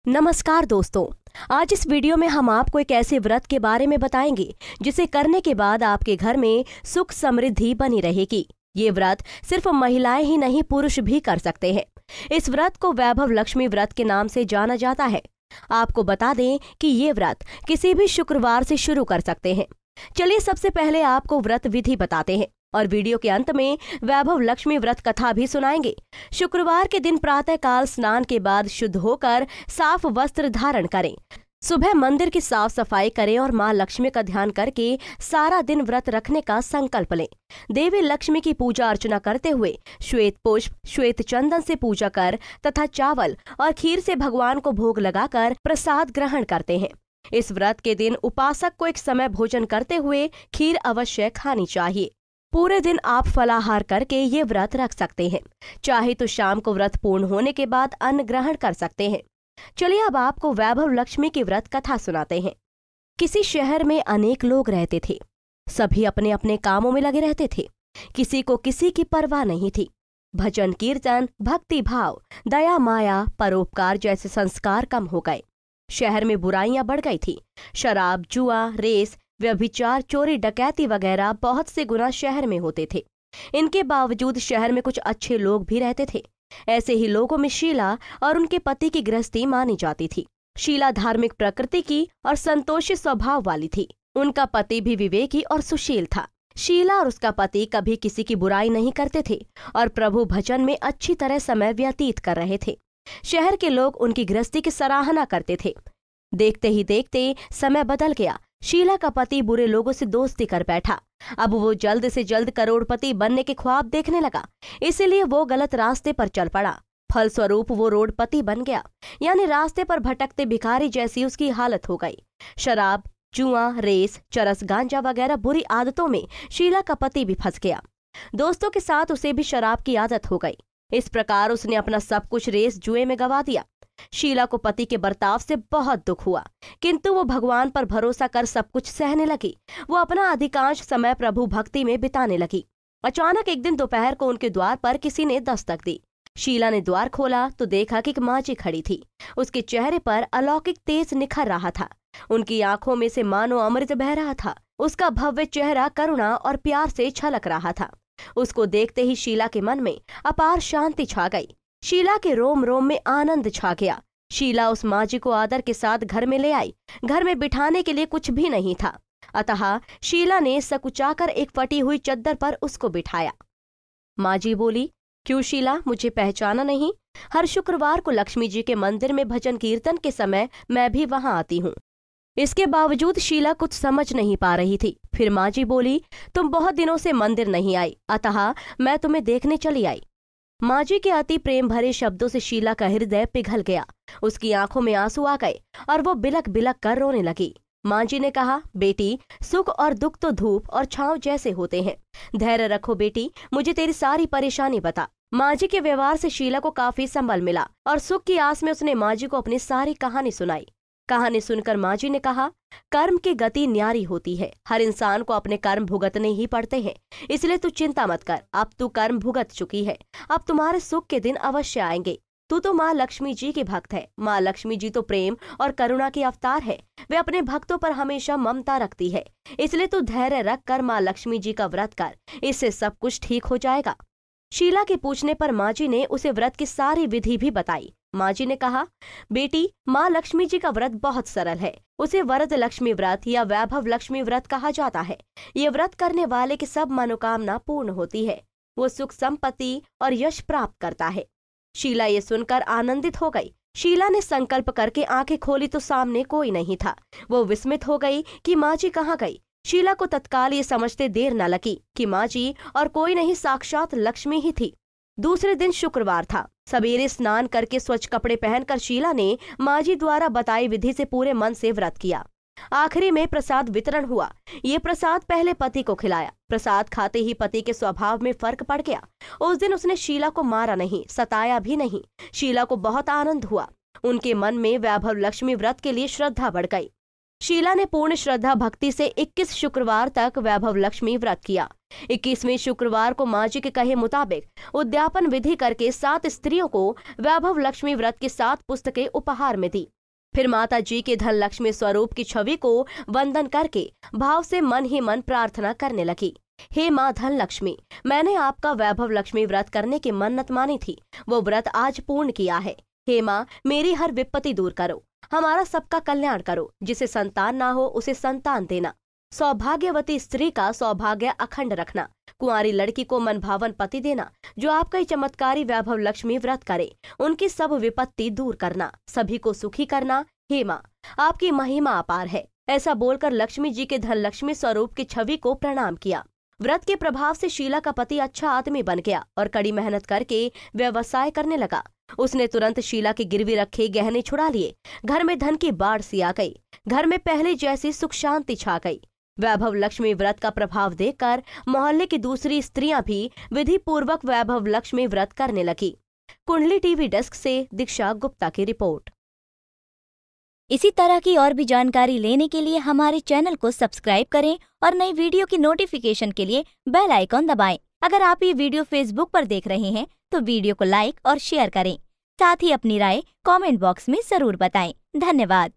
नमस्कार दोस्तों। आज इस वीडियो में हम आपको एक ऐसे व्रत के बारे में बताएंगे जिसे करने के बाद आपके घर में सुख समृद्धि बनी रहेगी। ये व्रत सिर्फ महिलाएं ही नहीं, पुरुष भी कर सकते हैं। इस व्रत को वैभव लक्ष्मी व्रत के नाम से जाना जाता है। आपको बता दें कि ये व्रत किसी भी शुक्रवार से शुरू कर सकते हैं। चलिए सबसे पहले आपको व्रत विधि बताते हैं और वीडियो के अंत में वैभव लक्ष्मी व्रत कथा भी सुनाएंगे। शुक्रवार के दिन प्रातः काल स्नान के बाद शुद्ध होकर साफ वस्त्र धारण करें। सुबह मंदिर की साफ सफाई करें और मां लक्ष्मी का ध्यान करके सारा दिन व्रत रखने का संकल्प लें। देवी लक्ष्मी की पूजा अर्चना करते हुए श्वेत पुष्प, श्वेत चंदन से पूजा कर तथा चावल और खीर से भगवान को भोग लगाकर प्रसाद ग्रहण करते हैं। इस व्रत के दिन उपासक को एक समय भोजन करते हुए खीर अवश्य खानी चाहिए। पूरे दिन आप फलाहार करके ये व्रत रख सकते हैं। चाहे तो शाम को व्रत पूर्ण होने के बाद अन्न ग्रहण कर सकते हैं। चलिए अब आपको वैभव लक्ष्मी की व्रत कथा सुनाते हैं। किसी शहर में अनेक लोग रहते थे। सभी अपने अपने कामों में लगे रहते थे। किसी को किसी की परवाह नहीं थी। भजन कीर्तन, भक्ति भाव, दया माया, परोपकार जैसे संस्कार कम हो गए। शहर में बुराइयां बढ़ गई थी। शराब, जुआ, रेस, व्यभिचार, चोरी, डकैती वगैरह बहुत से गुनाह शहर में होते थे। इनके बावजूद शहर में कुछ अच्छे लोग भी रहते थे। ऐसे ही लोगों में शीला और उनके पति की गृहस्थी मानी जाती थी। शीला धार्मिक प्रकृति की और संतोषी स्वभाव वाली थी। उनका पति भी विवेकी और सुशील था। शीला और उसका पति कभी किसी की बुराई नहीं करते थे और प्रभु भजन में अच्छी तरह समय व्यतीत कर रहे थे। शहर के लोग उनकी गृहस्थी की सराहना करते थे। देखते ही देखते समय बदल गया। शीला का पति बुरे लोगों से दोस्ती कर बैठा। अब वो जल्द से जल्द करोड़पति बनने के ख्वाब देखने लगा, इसीलिए वो गलत रास्ते पर चल पड़ा। फलस्वरूप वो रोडपति बन गया, यानी रास्ते पर भटकते भिखारी जैसी उसकी हालत हो गई। शराब, जुआ, रेस, चरस, गांजा वगैरह बुरी आदतों में शीला का पति भी फंस गया। दोस्तों के साथ उसे भी शराब की आदत हो गई। इस प्रकार उसने अपना सब कुछ रेस जुए में गंवा दिया। शीला को पति के बर्ताव से बहुत दुख हुआ, किंतु वो भगवान पर भरोसा कर सब कुछ सहने लगी। वो अपना अधिकांश समय प्रभु भक्ति में बिताने लगी। अचानक एक दिन दोपहर को उनके द्वार पर किसी ने दस्तक दी। शीला ने द्वार खोला तो देखा कि एक माँ जी खड़ी थी। उसके चेहरे पर अलौकिक तेज निखर रहा था। उनकी आंखों में से मानो अमृत बह रहा था। उसका भव्य चेहरा करुणा और प्यार से छलक रहा था। उसको देखते ही शीला के मन में अपार शांति छा गई। शीला के रोम रोम में आनंद छा गया। शीला उस माँ जी को आदर के साथ घर में ले आई। घर में बिठाने के लिए कुछ भी नहीं था, अतः शीला ने सकुचाकर एक फटी हुई चद्दर पर उसको बिठाया। माँ जी बोली, क्यों शीला, मुझे पहचाना नहीं? हर शुक्रवार को लक्ष्मी जी के मंदिर में भजन कीर्तन के समय मैं भी वहां आती हूँ। इसके बावजूद शीला कुछ समझ नहीं पा रही थी। फिर माँ जी बोली, तुम बहुत दिनों से मंदिर नहीं आई, अतः मैं तुम्हें देखने चली आई। माँ जी के अति प्रेम भरे शब्दों से शीला का हृदय पिघल गया। उसकी आंखों में आंसू आ गए और वो बिलक बिलक कर रोने लगी। माँ जी ने कहा, बेटी, सुख और दुख तो धूप और छांव जैसे होते हैं। धैर्य रखो बेटी, मुझे तेरी सारी परेशानी बता। माँ जी के व्यवहार से शीला को काफी संबल मिला और सुख की आस में उसने माँ जी को अपनी सारी कहानी सुनाई। कहानी सुनकर माँ जी ने कहा, कर्म की गति न्यारी होती है। हर इंसान को अपने कर्म भुगतने ही पड़ते हैं, इसलिए तू चिंता मत कर। अब तू कर्म भुगत चुकी है, अब तुम्हारे सुख के दिन अवश्य आएंगे। तू तो माँ लक्ष्मी जी की भक्त है। माँ लक्ष्मी जी तो प्रेम और करुणा के अवतार है। वे अपने भक्तों पर हमेशा ममता रखती है, इसलिए तू धैर्य रख कर माँ लक्ष्मी जी का व्रत कर, इससे सब कुछ ठीक हो जाएगा। शीला के पूछने पर माँ जी ने उसे व्रत की सारी विधि भी बताई। माँ जी ने कहा, बेटी, माँ लक्ष्मी जी का व्रत बहुत सरल है। उसे वरद लक्ष्मी व्रत या वैभव लक्ष्मी व्रत कहा जाता है। ये व्रत करने वाले की सब मनोकामना पूर्ण होती है। वो सुख, संपत्ति और यश प्राप्त करता है। शीला ये सुनकर आनंदित हो गई। शीला ने संकल्प करके आंखें खोली तो सामने कोई नहीं था। वो विस्मित हो गई कि माँ जी कहाँ गई। शीला को तत्काल ये समझते देर न लगी कि माँ जी और कोई नहीं, साक्षात लक्ष्मी ही थी। दूसरे दिन शुक्रवार था। सवेरे स्नान करके स्वच्छ कपड़े पहनकर शीला ने माँ जी द्वारा बताई विधि से पूरे मन से व्रत किया। आखिरी में प्रसाद वितरण हुआ। ये प्रसाद पहले पति को खिलाया। प्रसाद खाते ही पति के स्वभाव में फर्क पड़ गया। उस दिन उसने शीला को मारा नहीं, सताया भी नहीं। शीला को बहुत आनंद हुआ। उनके मन में वैभव लक्ष्मी व्रत के लिए श्रद्धा बढ़ गई। शीला ने पूर्ण श्रद्धा भक्ति से 21 शुक्रवार तक वैभव लक्ष्मी व्रत किया। 21वें शुक्रवार को मां जी के कहे मुताबिक उद्यापन विधि करके 7 स्त्रियों को वैभव लक्ष्मी व्रत की 7 पुस्तकें उपहार में दी। फिर माता जी के धन लक्ष्मी स्वरूप की छवि को वंदन करके भाव से मन ही मन प्रार्थना करने लगी। हे माँ धन लक्ष्मी, मैंने आपका वैभव लक्ष्मी व्रत करने की मन्नत मानी थी, वो व्रत आज पूर्ण किया है। हे माँ, मेरी हर विपत्ति दूर करो, हमारा सबका कल्याण करो। जिसे संतान ना हो उसे संतान देना, सौभाग्यवती स्त्री का सौभाग्य अखंड रखना, कुंवारी लड़की को मनभावन पति देना। जो आपका ये चमत्कारी वैभव लक्ष्मी व्रत करे उनकी सब विपत्ति दूर करना, सभी को सुखी करना। हे माँ, आपकी महिमा अपार है। ऐसा बोलकर लक्ष्मी जी के धन लक्ष्मी स्वरूप की छवि को प्रणाम किया। व्रत के प्रभाव से शीला का पति अच्छा आदमी बन गया और कड़ी मेहनत करके व्यवसाय करने लगा। उसने तुरंत शीला के गिरवी रखे गहने छुड़ा लिए। घर में धन की बाढ़ सी आ गई। घर में पहले जैसी सुख शांति छा गई। वैभव लक्ष्मी व्रत का प्रभाव देखकर मोहल्ले की दूसरी स्त्रियां भी विधि पूर्वक वैभव लक्ष्मी व्रत करने लगी। कुंडली टीवी डेस्क से दीक्षा गुप्ता की रिपोर्ट। इसी तरह की और भी जानकारी लेने के लिए हमारे चैनल को सब्सक्राइब करें और नई वीडियो की नोटिफिकेशन के लिए बेल आइकॉन दबाएं। अगर आप ये वीडियो फेसबुक पर देख रहे हैं तो वीडियो को लाइक और शेयर करें। साथ ही अपनी राय कमेंट बॉक्स में जरूर बताएं। धन्यवाद।